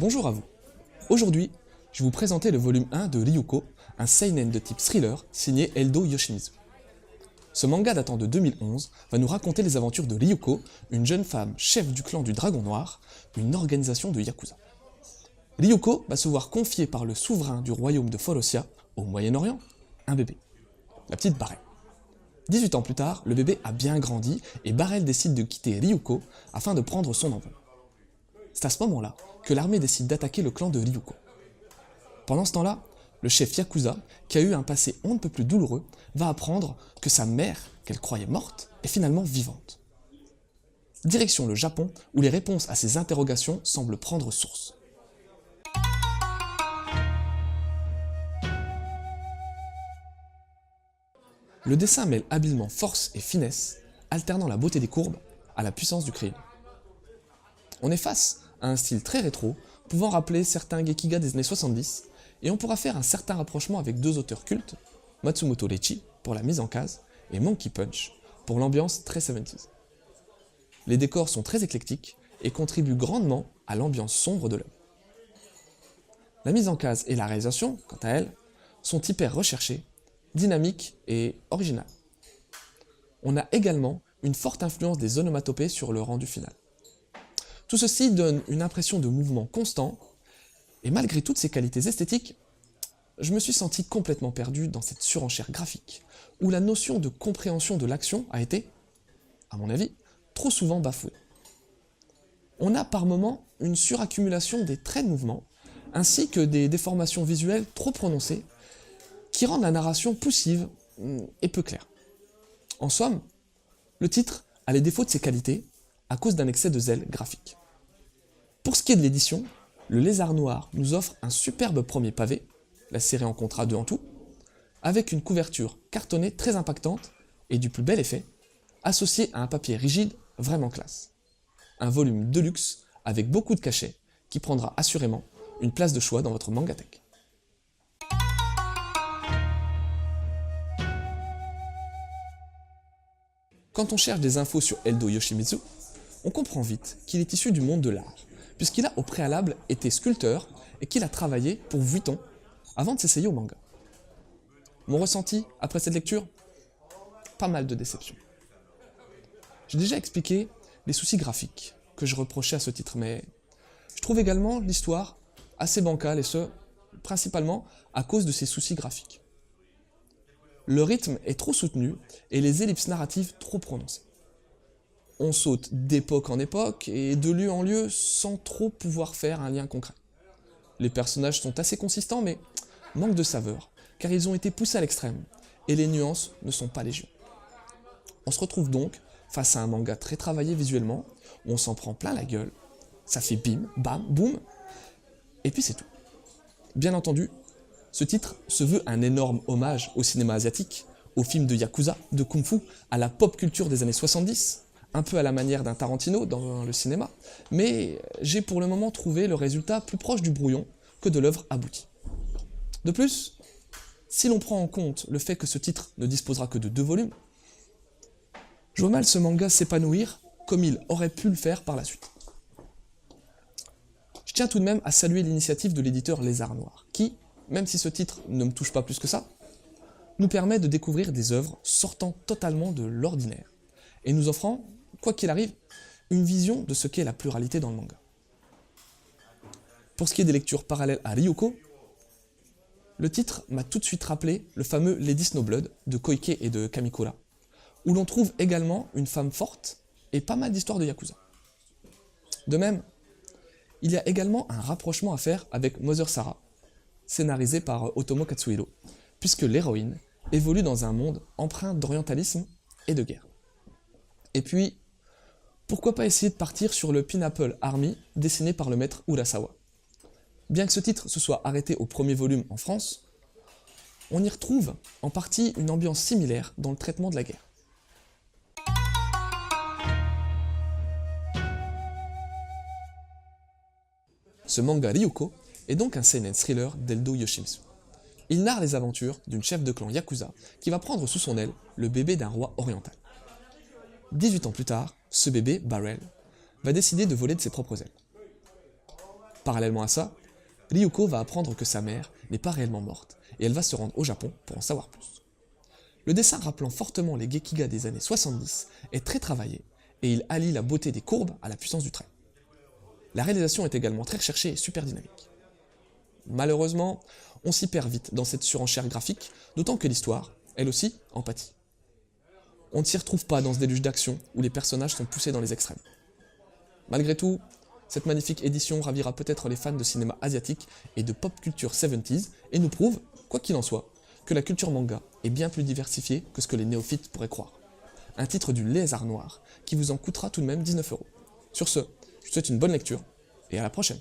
Bonjour à vous. Aujourd'hui, je vais vous présenter le volume 1 de Ryuko, un seinen de type thriller signé Eldo Yoshimitsu. Ce manga datant de 2011 va nous raconter les aventures de Ryuko, une jeune femme chef du clan du Dragon Noir, une organisation de Yakuza. Ryuko va se voir confier par le souverain du royaume de Forosia, au Moyen-Orient, un bébé, la petite Barel. 18 ans plus tard, le bébé a bien grandi et Barel décide de quitter Ryuko afin de prendre son envol. C'est à ce moment-là que l'armée décide d'attaquer le clan de Ryuko. Pendant ce temps-là, le chef Yakuza, qui a eu un passé on ne peut plus douloureux, va apprendre que sa mère, qu'elle croyait morte, est finalement vivante. Direction le Japon, où les réponses à ces interrogations semblent prendre source. Le dessin mêle habilement force et finesse, alternant la beauté des courbes à la puissance du crayon. On est face à un style très rétro, pouvant rappeler certains Gekiga des années 70, et on pourra faire un certain rapprochement avec deux auteurs cultes, Matsumoto Reichi pour la mise en case, et Monkey Punch pour l'ambiance très 70s. Les décors sont très éclectiques et contribuent grandement à l'ambiance sombre de l'œuvre. La mise en case et la réalisation, quant à elles, sont hyper recherchées, dynamiques et originales. On a également une forte influence des onomatopées sur le rendu final. Tout ceci donne une impression de mouvement constant, et malgré toutes ces qualités esthétiques, je me suis senti complètement perdu dans cette surenchère graphique, où la notion de compréhension de l'action a été, à mon avis, trop souvent bafouée. On a par moments une suraccumulation des traits de mouvement, ainsi que des déformations visuelles trop prononcées, qui rendent la narration poussive et peu claire. En somme, le titre a les défauts de ses qualités à cause d'un excès de zèle graphique. Pour ce qui est de l'édition, le Lézard Noir nous offre un superbe premier pavé, la série en contrat 2 en tout, avec une couverture cartonnée très impactante et du plus bel effet, associée à un papier rigide vraiment classe. Un volume de luxe avec beaucoup de cachets qui prendra assurément une place de choix dans votre mangatech. Quand on cherche des infos sur Eldo Yoshimitsu, on comprend vite qu'il est issu du monde de l'art, puisqu'il a au préalable été sculpteur et qu'il a travaillé pour Vuitton avant de s'essayer au manga. Mon ressenti après cette lecture? Pas mal de déception. J'ai déjà expliqué les soucis graphiques que je reprochais à ce titre, mais je trouve également l'histoire assez bancale, et ce, principalement à cause de ces soucis graphiques. Le rythme est trop soutenu et les ellipses narratives trop prononcées. On saute d'époque en époque et de lieu en lieu sans trop pouvoir faire un lien concret. Les personnages sont assez consistants mais manquent de saveur, car ils ont été poussés à l'extrême, et les nuances ne sont pas légion. On se retrouve donc face à un manga très travaillé visuellement, où on s'en prend plein la gueule, ça fait bim, bam, boum, et puis c'est tout. Bien entendu, ce titre se veut un énorme hommage au cinéma asiatique, aux films de Yakuza, de Kung Fu, à la pop culture des années 70, un peu à la manière d'un Tarantino dans le cinéma, mais j'ai pour le moment trouvé le résultat plus proche du brouillon que de l'œuvre aboutie. De plus, si l'on prend en compte le fait que ce titre ne disposera que de 2 volumes, je vois mal ce manga s'épanouir comme il aurait pu le faire par la suite. Je tiens tout de même à saluer l'initiative de l'éditeur Lézard Noir, qui, même si ce titre ne me touche pas plus que ça, nous permet de découvrir des œuvres sortant totalement de l'ordinaire, et nous offrant, quoi qu'il arrive, une vision de ce qu'est la pluralité dans le manga. Pour ce qui est des lectures parallèles à Ryuko, le titre m'a tout de suite rappelé le fameux Lady Snowblood de Koike et de Kamikura, où l'on trouve également une femme forte et pas mal d'histoires de Yakuza. De même, il y a également un rapprochement à faire avec Mother Sarah, scénarisé par Otomo Katsuhiro, puisque l'héroïne évolue dans un monde empreint d'orientalisme et de guerre. Et puis, pourquoi pas essayer de partir sur le Pineapple Army dessiné par le maître Urasawa. Bien que ce titre se soit arrêté au premier volume en France, on y retrouve en partie une ambiance similaire dans le traitement de la guerre. Ce manga Ryuko est donc un seinen thriller d'Eldo Yoshimitsu. Il narre les aventures d'une chef de clan Yakuza qui va prendre sous son aile le bébé d'un roi oriental. 18 ans plus tard, ce bébé, Barel, va décider de voler de ses propres ailes. Parallèlement à ça, Ryuko va apprendre que sa mère n'est pas réellement morte, et elle va se rendre au Japon pour en savoir plus. Le dessin rappelant fortement les Gekiga des années 70 est très travaillé, et il allie la beauté des courbes à la puissance du trait. La réalisation est également très recherchée et super dynamique. Malheureusement, on s'y perd vite dans cette surenchère graphique, d'autant que l'histoire, elle aussi, en pâtit. On ne s'y retrouve pas dans ce déluge d'action où les personnages sont poussés dans les extrêmes. Malgré tout, cette magnifique édition ravira peut-être les fans de cinéma asiatique et de pop culture 70s et nous prouve, quoi qu'il en soit, que la culture manga est bien plus diversifiée que ce que les néophytes pourraient croire. Un titre du Lézard Noir qui vous en coûtera tout de même 19 €. Sur ce, je vous souhaite une bonne lecture et à la prochaine.